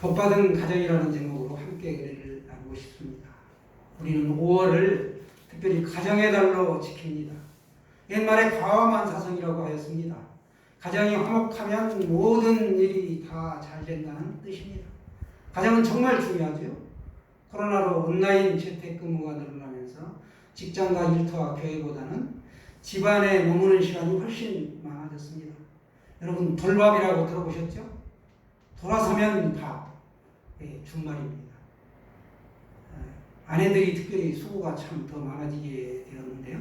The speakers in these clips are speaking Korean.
복받은 가정이라는 제목으로 함께 은혜를 나누고 싶습니다. 우리는 5월을 특별히 가정의 달로 지킵니다. 옛말에 과화만 사성이라고 하였습니다. 가정이 화목하면 모든 일이 다 잘 된다는 뜻입니다. 가정은 정말 중요하죠. 코로나로 온라인 재택근무가 늘어나면서 직장과 일터와 교회보다는 집안에 머무는 시간이 훨씬 많아졌습니다. 여러분 돌밥이라고 들어보셨죠? 돌아서면 밥. 예, 준말입니다. 아내들이 특별히 수고가 참 더 많아지게 되었는데요.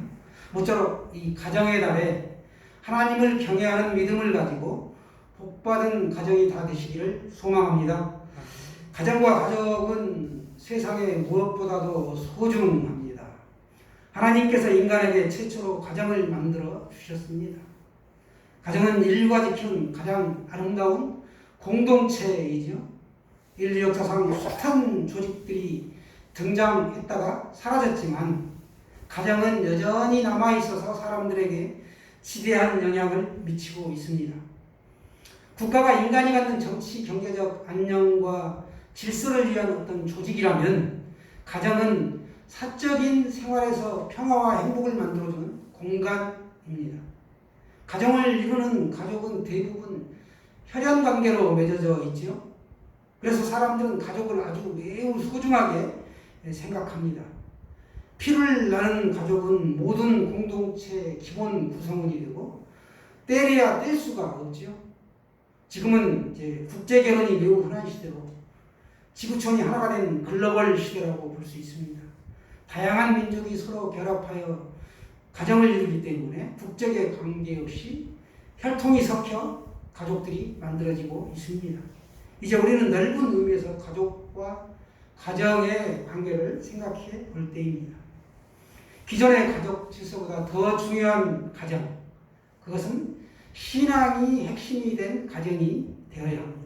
모쪼록 이 가정의 달에 하나님을 경외하는 믿음을 가지고 복받은 가정이 다 되시기를 소망합니다. 가정과 가족은 세상에 무엇보다도 소중합니다. 하나님께서 인간에게 최초로 가정을 만들어 주셨습니다. 가정은 인류가 지킨 가장 아름다운 공동체이죠. 인류 역사상 숱한 조직들이 등장했다가 사라졌지만 가정은 여전히 남아있어서 사람들에게 지대한 영향을 미치고 있습니다. 국가가 인간이 갖는 정치, 경제적 안녕과 질서를 위한 어떤 조직이라면 가정은 사적인 생활에서 평화와 행복을 만들어주는 공간입니다. 가정을 이루는 가족은 대부분 혈연관계로 맺어져 있죠. 그래서 사람들은 가족을 아주 매우 소중하게 생각합니다. 피를 나는 가족은 모든 공동체의 기본 구성원이 되고 떼려야 뗄 수가 없죠. 지금은 이제 국제 결혼이 매우 흔한 시대로 지구촌이 하나가 된 글로벌 시대라고 볼 수 있습니다. 다양한 민족이 서로 결합하여 가정을 이루기 때문에 국적에 관계없이 혈통이 섞여 가족들이 만들어지고 있습니다. 이제 우리는 넓은 의미에서 가족과 가정의 관계를 생각해 볼 때입니다. 기존의 가족 질서보다 더 중요한 가정, 그것은 신앙이 핵심이 된 가정이 되어야 합니다.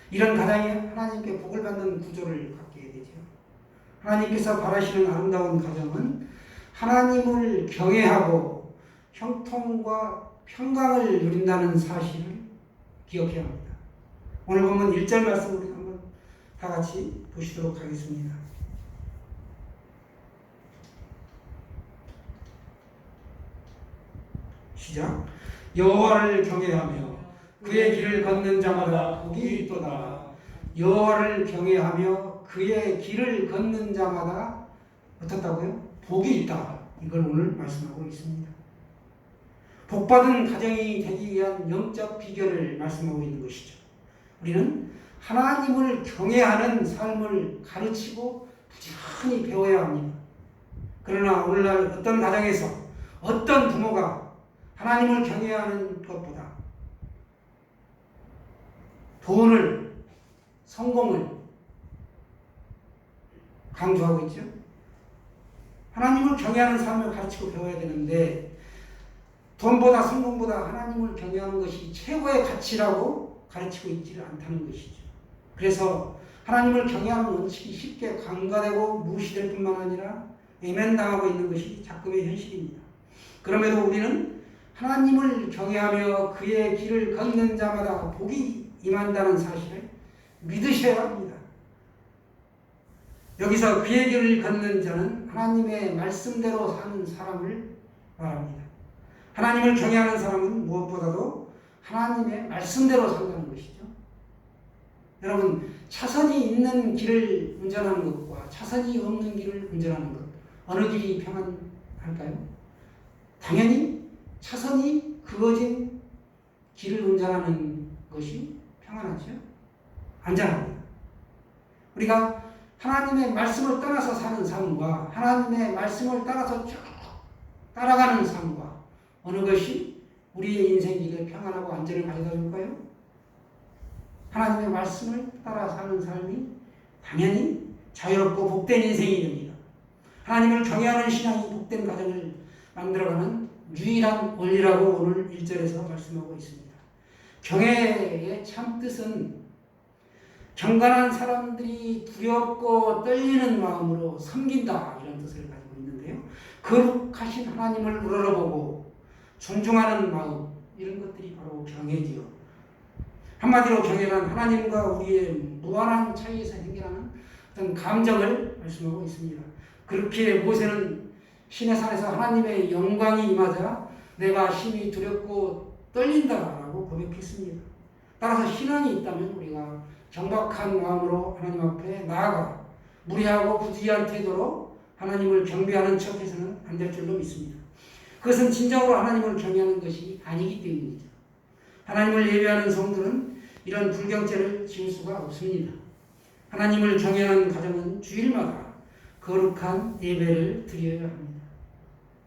이런 가정이 하나님께 복을 받는 구조를 갖게 되죠. 하나님께서 바라시는 아름다운 가정은 하나님을 경외하고 형통과 평강을 누린다는 사실을 기억해야 합니다. 오늘 보면 1절 말씀 우리 한번 다 같이 보시도록 하겠습니다. 시작. 여호와를 경외하며 그의 길을 걷는 자마다 복이 있도다. 여호와를 경외하며 그의 길을 걷는 자마다 어떻다고요? 복이 있다. 이걸 오늘 말씀하고 있습니다. 복받은 가정이 되기 위한 영적 비결을 말씀하고 있는 것이죠. 우리는 하나님을 경외하는 삶을 가르치고 부지런히 배워야 합니다. 그러나 오늘날 어떤 가정에서 어떤 부모가 하나님을 경외하는 것보다 돈을, 성공을 강조하고 있죠. 하나님을 경외하는 삶을 가르치고 배워야 되는데 돈보다 성공보다 하나님을 경외하는 것이 최고의 가치라고 가르치고 있지를 않다는 것이죠. 그래서 하나님을 경외하는 원칙이 쉽게 강가되고 무시될 뿐만 아니라 외면당하고 있는 것이 작금의 현실입니다. 그럼에도 우리는 하나님을 경외하며 그의 길을 걷는 자마다 복이 임한다는 사실을 믿으셔야 합니다. 여기서 그의 길을 걷는 자는 하나님의 말씀대로 사는 사람을 말합니다. 하나님을 경외하는 사람은 무엇보다도 하나님의 말씀대로 산다는 것이죠. 여러분, 차선이 있는 길을 운전하는 것과 차선이 없는 길을 운전하는 것, 어느 길이 평안할까요? 당연히 차선이 그어진 길을 운전하는 것이 평안하죠. 안전합니다. 우리가 하나님의 말씀을 따라서 사는 삶과 하나님의 말씀을 따라서 쭉 따라가는 삶과 어느 것이 우리의 인생 길에 평안하고 안전을 가져다 줄까요? 하나님의 말씀을 따라 사는 삶이 당연히 자유롭고 복된 인생이 됩니다. 하나님을 경외하는 신앙이 복된 가정을 만들어가는 유일한 원리라고 오늘 1절에서 말씀하고 있습니다. 경외의 참 뜻은 경건한 사람들이 두렵고 떨리는 마음으로 섬긴다, 이런 뜻을 가지고 있는데요. 거룩하신 하나님을 우러러보고 존중하는 마음, 이런 것들이 바로 경외지요. 한마디로 경외란 하나님과 우리의 무한한 차이에서 생겨나는 어떤 감정을 말씀하고 있습니다. 그렇게 모세는 시내산에서 하나님의 영광이 임하자 내가 심히 두렵고 떨린다라고 고백했습니다. 따라서 신앙이 있다면 우리가 경박한 마음으로 하나님 앞에 나아가 무리하고 부주의한 태도로 하나님을 경배하는 척해서는 안 될 줄로 믿습니다. 그것은 진정으로 하나님을 경외하는 것이 아니기 때문이죠. 하나님을 예배하는 성도는 이런 불경죄를 지을 수가 없습니다. 하나님을 경외하는 가정은 주일마다 거룩한 예배를 드려야 합니다.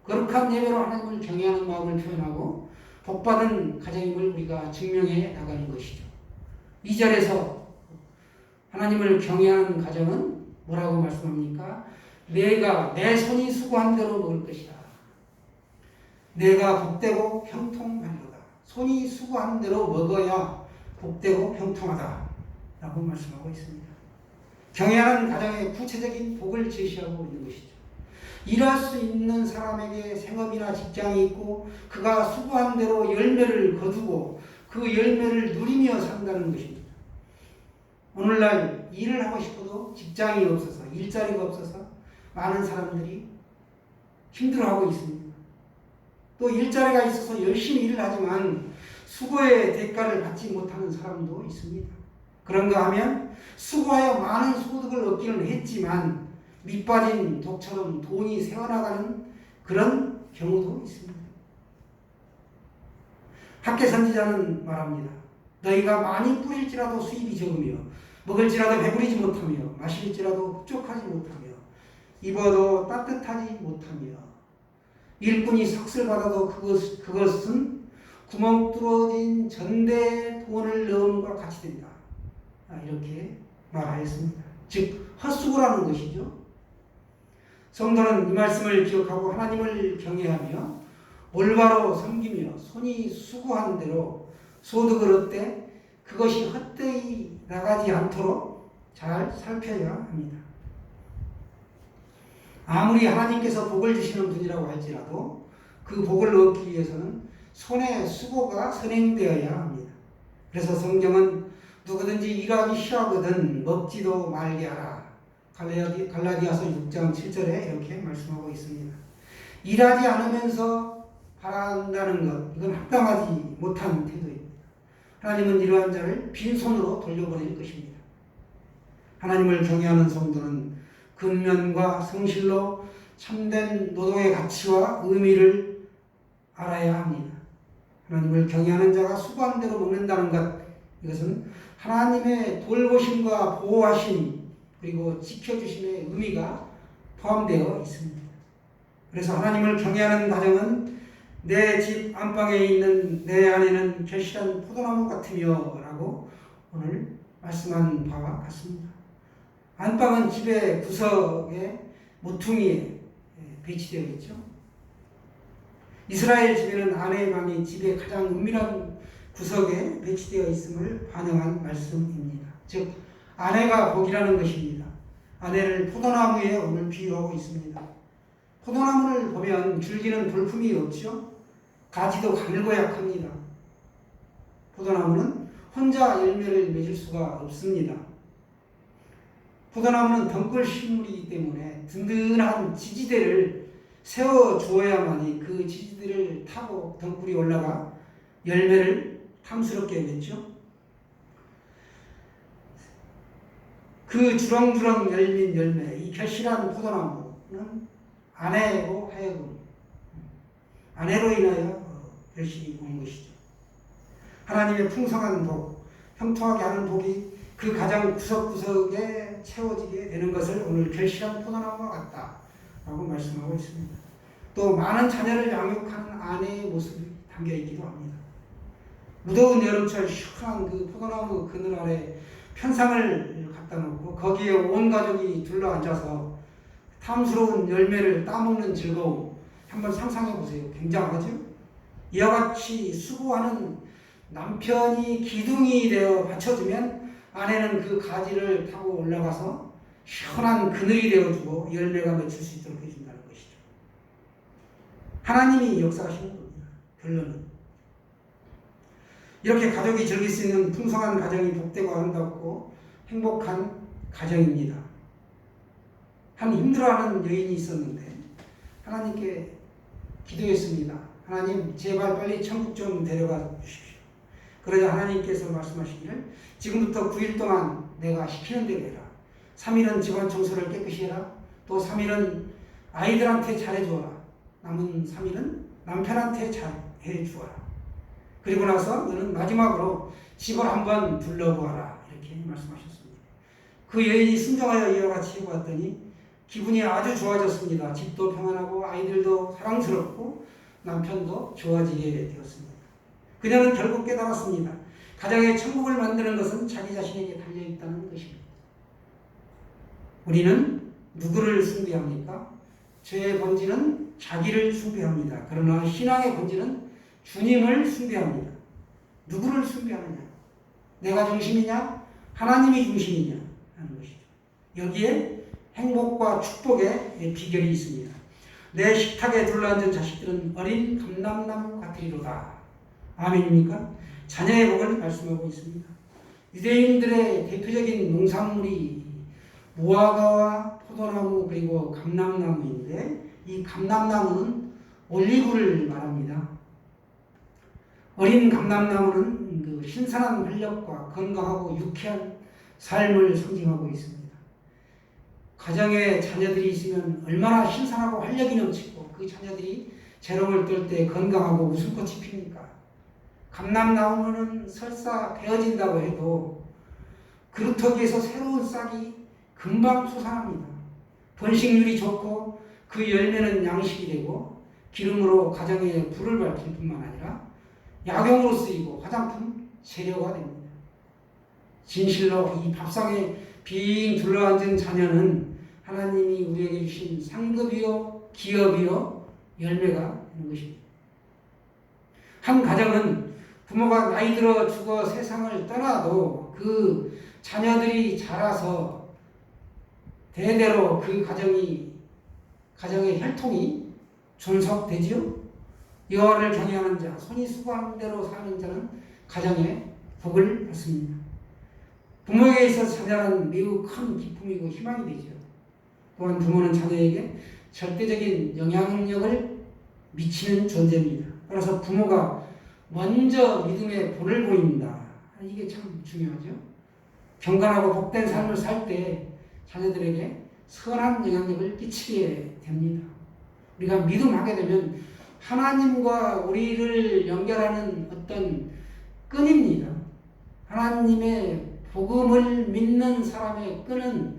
거룩한 예배로 하나님을 경외하는 마음을 표현하고 복받은 가정임을 우리가 증명해 나가는 것이죠. 2절에서 하나님을 경외하는 가정은 뭐라고 말씀합니까? 내가 내 손이 수고한 대로 먹을 것이다. 내가 복되고 형통하리로다. 손이 수고한 대로 먹어야 복되고 형통하다 라고 말씀하고 있습니다. 경외하는 가정의 구체적인 복을 제시하고 있는 것이죠. 일할 수 있는 사람에게 생업이나 직장이 있고 그가 수고한 대로 열매를 거두고 그 열매를 누리며 산다는 것입니다. 오늘날 일을 하고 싶어도 직장이 없어서 일자리가 없어서 많은 사람들이 힘들어하고 있습니다. 또 일자리가 있어서 열심히 일을 하지만 수고의 대가를 받지 못하는 사람도 있습니다. 그런가 하면 수고하여 많은 소득을 얻기는 했지만 밑빠진 독처럼 돈이 새어나가는 그런 경우도 있습니다. 학계 선지자는 말합니다. 너희가 많이 뿌릴지라도 수입이 적으며 먹을지라도 배부리지 못하며 마실지라도 흡족하지 못하며 입어도 따뜻하지 못하며 일꾼이 삭슬 받아도 그것은 구멍 뚫어진 전대에 돈을 넣음과 같이 된다. 이렇게 말하였습니다. 즉 헛수고를 하는 것이죠. 성도는 이 말씀을 기억하고 하나님을 경외하며 올바로 섬기며 손이 수고한 대로 소득을 얻되 그것이 헛되이 나가지 않도록 잘 살펴야 합니다. 아무리 하나님께서 복을 주시는 분이라고 할지라도 그 복을 얻기 위해서는 손의 수고가 선행되어야 합니다. 그래서 성경은 누구든지 일하기 싫어하거든 먹지도 말게 하라. 갈라디아서 6장 7절에 이렇게 말씀하고 있습니다. 일하지 않으면서 바란다는 것, 이건 합당하지 못한 태도입니다. 하나님은 이러한 자를 빈손으로 돌려보낼 것입니다. 하나님을 경외하는 성도는 근면과 성실로 참된 노동의 가치와 의미를 알아야 합니다. 하나님을 경외하는 자가 수고한 대로 먹는다는 것, 이것은 하나님의 돌보심과 보호하심 그리고 지켜주심의 의미가 포함되어 있습니다. 그래서 하나님을 경외하는 가정은 내 집 안방에 있는 내 안에는 결실한 포도나무 같으며 라고 오늘 말씀한 바와 같습니다. 안방은 집의 구석에 모퉁이에 배치되어 있죠. 이스라엘 집에는 아내의 방이 집의 가장 은밀한 구석에 배치되어 있음을 반영한 말씀입니다. 즉 아내가 복이라는 것입니다. 아내를 포도나무에 오늘 비유하고 있습니다. 포도나무를 보면 줄기는 볼품이 없죠. 가지도 가늘고 약합니다. 포도나무는 혼자 열매를 맺을 수가 없습니다. 포도나무는 덩굴 식물이기 때문에 든든한 지지대를 세워주어야만이 그 지지대를 타고 덩굴이 올라가 열매를 탐스럽게 맺죠. 그 주렁주렁 열린 열매, 이 결실한 포도나무는 아내로 하여금 아내로 인하여 결실이 온 것이죠. 하나님의 풍성한 복, 형통하게 하는 복이 그 가장 구석구석에 채워지게 되는 것을 오늘 결실한 포도나무와 같다라고 말씀하고 있습니다. 또 많은 자녀를 양육하는 아내의 모습이 담겨있기도 합니다. 무더운 여름철 시원한 그 포도나무 그늘 아래 편상을 갖다 놓고 거기에 온 가족이 둘러앉아서 탐스러운 열매를 따먹는 즐거움 한번 상상해 보세요. 굉장하죠? 이와 같이 수고하는 남편이 기둥이 되어 받쳐주면 아내는 그 가지를 타고 올라가서 시원한 그늘이 되어주고 열매가 맺힐 수 있도록 해준다는 것이죠. 하나님이 역사하시는 겁니다. 결론은 이렇게 가족이 즐길 수 있는 풍성한 가정이 복되고 아름답고 행복한 가정입니다. 한 힘들어하는 여인이 있었는데 하나님께 기도했습니다. 하나님, 제발 빨리 천국 좀 데려가 주십시오. 그러자 하나님께서 말씀하시기를 지금부터 9일 동안 내가 시키는 대로 해라. 3일은 집안 청소를 깨끗이 해라. 또 3일은 아이들한테 잘해주어라. 남은 3일은 남편한테 잘해 주어라. 그리고 나서 너는 마지막으로 집을 한번 둘러보아라. 이렇게 말씀하셨습니다. 그 여인이 순종하여 이와 같이 해보았더니 기분이 아주 좋아졌습니다. 집도 평안하고 아이들도 사랑스럽고 남편도 좋아지게 되었습니다. 그녀는 결국 깨달았습니다. 가정의 천국을 만드는 것은 자기 자신에게 달려있다는 것입니다. 우리는 누구를 숭배합니까? 죄의 본질은 자기를 숭배합니다. 그러나 신앙의 본질은 주님을 숭배합니다. 누구를 숭배하느냐? 내가 중심이냐? 하나님이 중심이냐? 하는 것이죠. 여기에 행복과 축복의 비결이 있습니다. 내 식탁에 둘러앉은 자식들은 어린 감람나무 같으리로다. 아멘입니까? 자녀의 복을 말씀하고 있습니다. 유대인들의 대표적인 농산물이 무화과와 포도나무 그리고 감람나무인데 이 감람나무는 올리브를 말합니다. 어린 감람나무는 그 신선한 활력과 건강하고 유쾌한 삶을 상징하고 있습니다. 가정에 자녀들이 있으면 얼마나 신선하고 활력이 넘치고 그 자녀들이 재롱을 떨 때 건강하고 웃음꽃이 핍니까? 감람나무는 설사 베어진다고 해도 그루터기에서 새로운 싹이 금방 솟아납니다. 번식률이 좋고 그 열매는 양식이 되고 기름으로 가정에 불을 밝힐 뿐만 아니라 약용으로 쓰이고 화장품 재료가 됩니다. 진실로 이 밥상에 빙 둘러앉은 자녀는 하나님이 우리에게 주신 상급이요 기업이요 열매가 되는 것입니다. 한 가정은 부모가 나이 들어 죽어 세상을 떠나도 그 자녀들이 자라서 대대로 그 가정의 혈통이 존속되지요. 여호와를 경외하는 자, 손이 수고하는 대로 사는 자는 가정의 복을 받습니다. 부모에게 있어서 자녀는 매우 큰 기쁨이고 희망이 되죠. 또한 부모는 자녀에게 절대적인 영향력을 미치는 존재입니다. 따라서 부모가 먼저 믿음의 본을 보입니다. 이게 참 중요하죠. 경건하고 복된 삶을 살 때 자녀들에게 선한 영향력을 끼치게 됩니다. 우리가 믿음하게 되면 하나님과 우리를 연결하는 어떤 끈입니다. 하나님의 복음을 믿는 사람의 끈은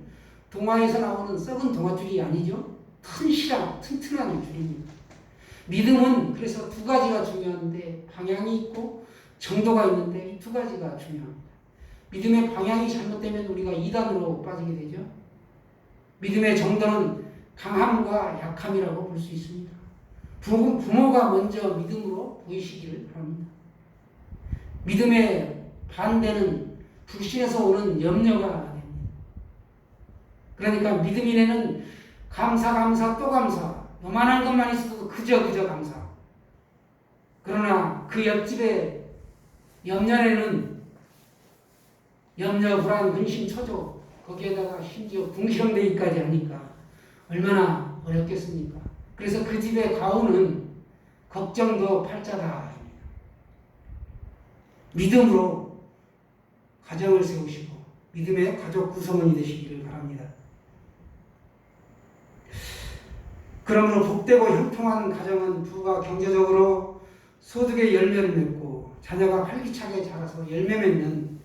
동화에서 나오는 썩은 동화줄이 아니죠. 튼실한 튼튼한 줄입니다. 믿음은 그래서 두 가지가 중요한데 방향이 있고 정도가 있는데 이 두 가지가 중요합니다. 믿음의 방향이 잘못되면 우리가 이단으로 빠지게 되죠. 믿음의 정도는 강함과 약함이라고 볼 수 있습니다. 부모가 먼저 믿음으로 보이시기를 바랍니다. 믿음의 반대는 불신에서 오는 염려가 됩니다. 그러니까 믿음인에는 감사 또 감사, 요만한 것만 있어도 그저 감사. 그러나 그 옆집에 염려에는 염려, 불안, 근심, 초조, 거기에다가 심지어 궁시렁대기까지 하니까 얼마나 어렵겠습니까? 그래서 그 집의 가훈은 걱정도 팔자다. 믿음으로 가정을 세우시고 믿음의 가족 구성원이 되시기를 바랍니다. 그러므로 복되고 형통한 가정은 부가 경제적으로 소득의 열매를 맺고 자녀가 활기차게 자라서 열매 맺는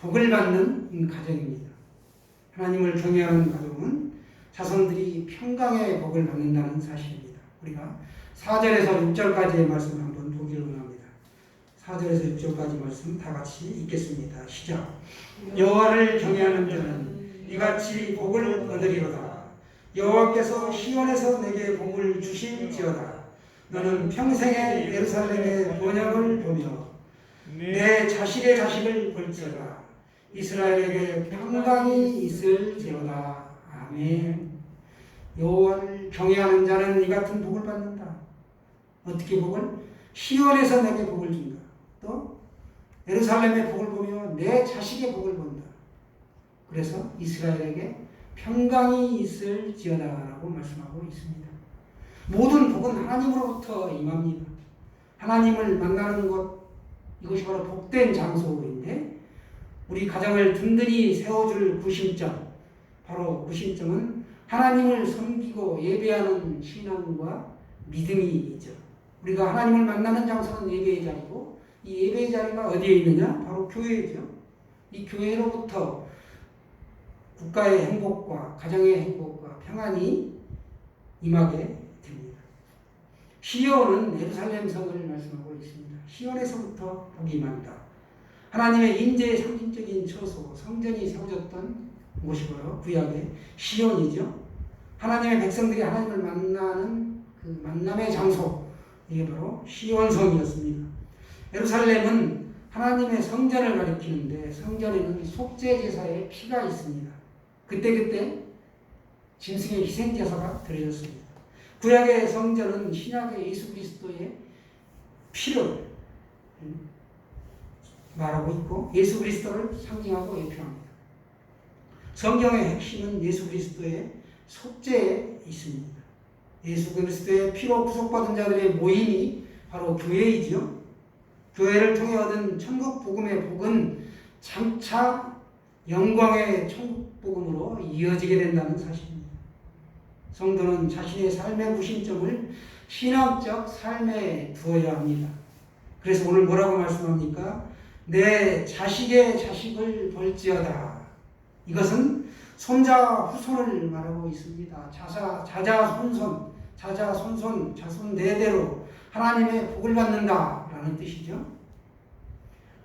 복을 받는 가정입니다. 하나님을 경외하는 가정은 자손들이 평강의 복을 받는다는 사실입니다. 우리가 4절에서 6절까지의 말씀을 한번 보기를 원합니다. 4절에서 6절까지 말씀 다 같이 읽겠습니다. 시작. 여호와를 경외하는 자는 이같이 복을 얻으리로다. 여호와께서 시온에서 내게 복을 주실지어다. 너는 평생에 예루살렘의 번영을 보며 내 자식의 자식을 볼지어다. 이스라엘에게 평강이 있을지어다. 아멘. 여호와를 경외하는 자는 이 같은 복을 받는다. 어떻게 복을? 시온에서 내게 복을 준다. 또 예루살렘의 복을 보며 내 자식의 복을 본다. 그래서 이스라엘에게 평강이 있을지어다라고 말씀하고 있습니다. 모든 복은 하나님으로부터 임합니다. 하나님을 만나는 것, 이것이 바로 복된 장소인데 우리 가정을 든든히 세워줄 구심점, 바로 구심점은 하나님을 섬기고 예배하는 신앙과 믿음이죠. 우리가 하나님을 만나는 장소는 예배의 자리고 이 예배의 자리가 어디에 있느냐? 바로 교회죠. 이 교회로부터 국가의 행복과 가정의 행복과 평안이 임하게 됩니다. 시온은 예루살렘 성을 말씀하고 있습니다. 시온에서부터 복이 임한다. 하나님의 인재의 상징적인 처소, 성전이 세워졌던 곳이고요. 구약의 시온이죠. 하나님의 백성들이 하나님을 만나는 그 만남의 장소, 이게 바로 시온성이었습니다. 예루살렘은 하나님의 성전을 가리키는데 성전에는 속죄제사의 피가 있습니다. 그때그때 짐승의 희생제사가 드려졌습니다. 구약의 성전은 신약의 예수 그리스도의 피를 말하고 있고 예수 그리스도를 상징하고 예표합니다. 성경의 핵심은 예수 그리스도의 속죄에 있습니다. 예수 그리스도의 피로 구속받은 자들의 모임이 바로 교회이지요. 교회를 통해 얻은 천국 복음의 복은 장차 영광의 천국 복음으로 이어지게 된다는 사실입니다. 성도는 자신의 삶의 구심점을 신앙적 삶에 두어야 합니다. 그래서 오늘 뭐라고 말씀합니까? 내 자식의 자식을 볼지어다. 이것은 손자 후손을 말하고 있습니다. 자자손손, 자자손손, 자손 대대로 하나님의 복을 받는다라는 뜻이죠.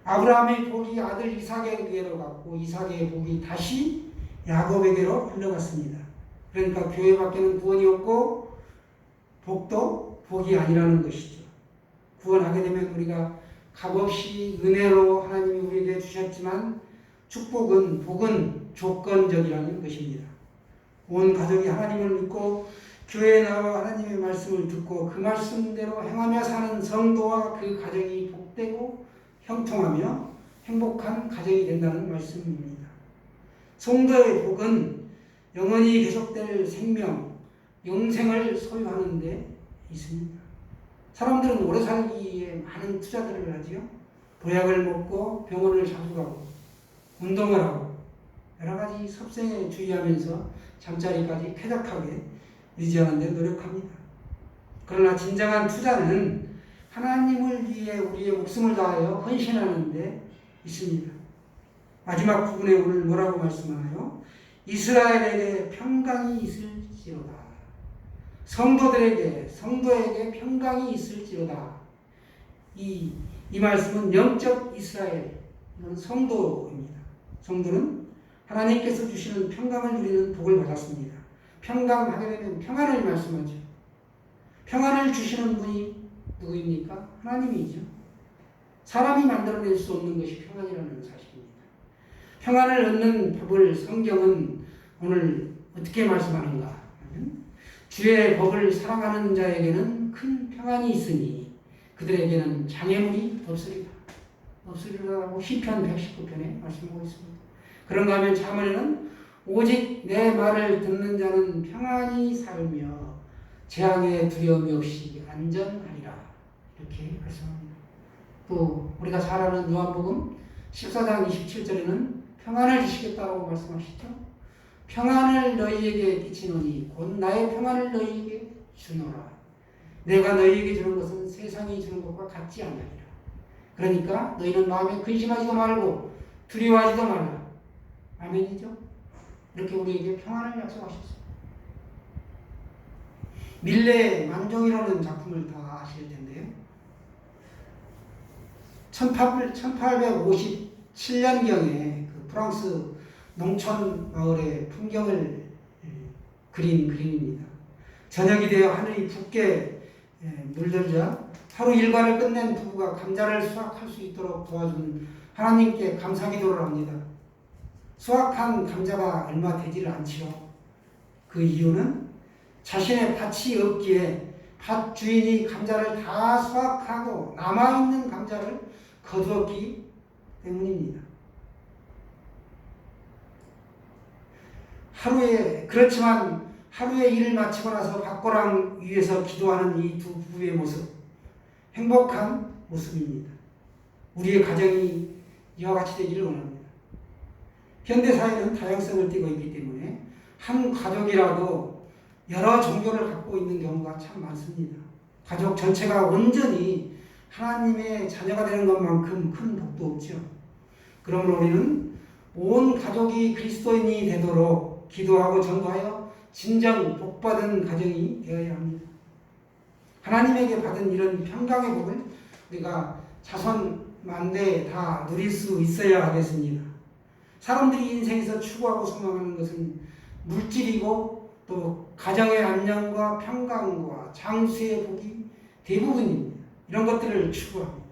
아브라함의 복이 아들 이삭에게로 갔고 이삭의 복이 다시 야곱에게로 흘러갔습니다. 그러니까 교회 밖에는 구원이 없고 복도 복이 아니라는 것이죠. 구원하게 되면 우리가 값없이 은혜로 하나님이 우리에게 주셨지만 복은 조건적이라는 것입니다. 온 가족이 하나님을 믿고 교회에 나와 하나님의 말씀을 듣고 그 말씀대로 행하며 사는 성도와 그 가정이 복되고 형통하며 행복한 가정이 된다는 말씀입니다. 성도의 복은 영원히 계속될 생명, 영생을 소유하는 데 있습니다. 사람들은 오래 살기에 많은 투자들을 하지요. 보약을 먹고 병원을 자주 가고 운동을 하고 여러 가지 섭생에 주의하면서 잠자리까지 쾌적하게 유지하는 데 노력합니다. 그러나 진정한 투자는 하나님을 위해 우리의 목숨을 다하여 헌신하는 데 있습니다. 마지막 부분에 오늘 뭐라고 말씀하나요? 이스라엘에게 평강이 있을지로다. 성도에게 평강이 있을지로다. 이 말씀은 영적 이스라엘, 이건 성도입니다. 성도는 하나님께서 주시는 평강을 누리는 복을 받았습니다. 평강하게 되면 평안을 말씀하죠. 평안을 주시는 분이 누구입니까? 하나님이죠. 사람이 만들어낼 수 없는 것이 평안이라는 사실입니다. 평안을 얻는 법을 성경은 오늘 어떻게 말씀하는가? 주의 법을 사랑하는 자에게는 큰 평안이 있으니 그들에게는 장애물이 없으리라고 시편 119편에 말씀하고 있습니다. 그런가 하면 잠언에는 오직 내 말을 듣는 자는 평안히 살며 재앙에 두려움이 없이 안전하리라 이렇게 말씀합니다. 또 우리가 잘 아는 요한복음 14장 27절에는 평안을 주시겠다고 말씀하시죠. 평안을 너희에게 끼치노니 곧 나의 평안을 너희에게 주노라. 내가 너희에게 주는 것은 세상이 주는 것과 같지 않으리라. 그러니까 너희는 마음에 근심하지도 말고 두려워하지도 말라. 아멘이죠? 이렇게 우리에게 평안을 약속하셨습니다. 밀레 만종이라는 작품을 다 아실 텐데요. 1857년경에 그 프랑스 농촌 마을의 풍경을 그린 그림입니다. 저녁이 되어 하늘이 붉게 물들자 하루 일과를 끝낸 부부가 감자를 수확할 수 있도록 도와준 하나님께 감사기도를 합니다. 수확한 감자가 얼마 되지를 않지요. 그 이유는 자신의 밭이 없기에 밭 주인이 감자를 다 수확하고 남아있는 감자를 거두었기 때문입니다. 그렇지만 하루에 일을 마치고 나서 밥고랑 위에서 기도하는 이 두 부부의 모습, 행복한 모습입니다. 우리의 가정이 이와 같이 되기를 원합니다. 현대사회는 다양성을 띠고 있기 때문에 한 가족이라도 여러 종교를 갖고 있는 경우가 참 많습니다. 가족 전체가 온전히 하나님의 자녀가 되는 것만큼 큰 복도 없죠. 그러므로 우리는 온 가족이 그리스도인이 되도록 기도하고 전도하여 진정 복받은 가정이 되어야 합니다. 하나님에게 받은 이런 평강의 복을 우리가 자손 만대 다 누릴 수 있어야 하겠습니다. 사람들이 인생에서 추구하고 소망하는 것은 물질이고 또 가정의 안녕과 평강과 장수의 복이 대부분입니다. 이런 것들을 추구합니다.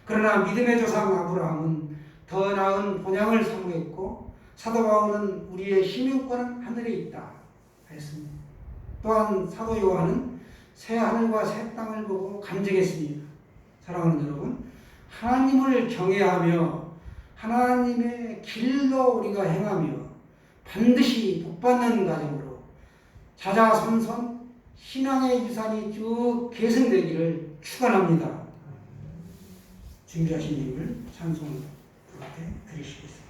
그러나 믿음의 조상 아브라함은 더 나은 본향을 사모했고 사도 바울은 우리의 시민권은 하늘에 있다 했습니다. 또한 사도 요한은 새 하늘과 새 땅을 보고 간증했습니다. 사랑하는 여러분, 하나님을 경외하며 하나님의 길로 우리가 행하며 반드시 복받는 가정으로 자자손손 신앙의 유산이 쭉 계승되기를 축원합니다. 준비하신 님을 찬송을 부르게 드리시겠습니다.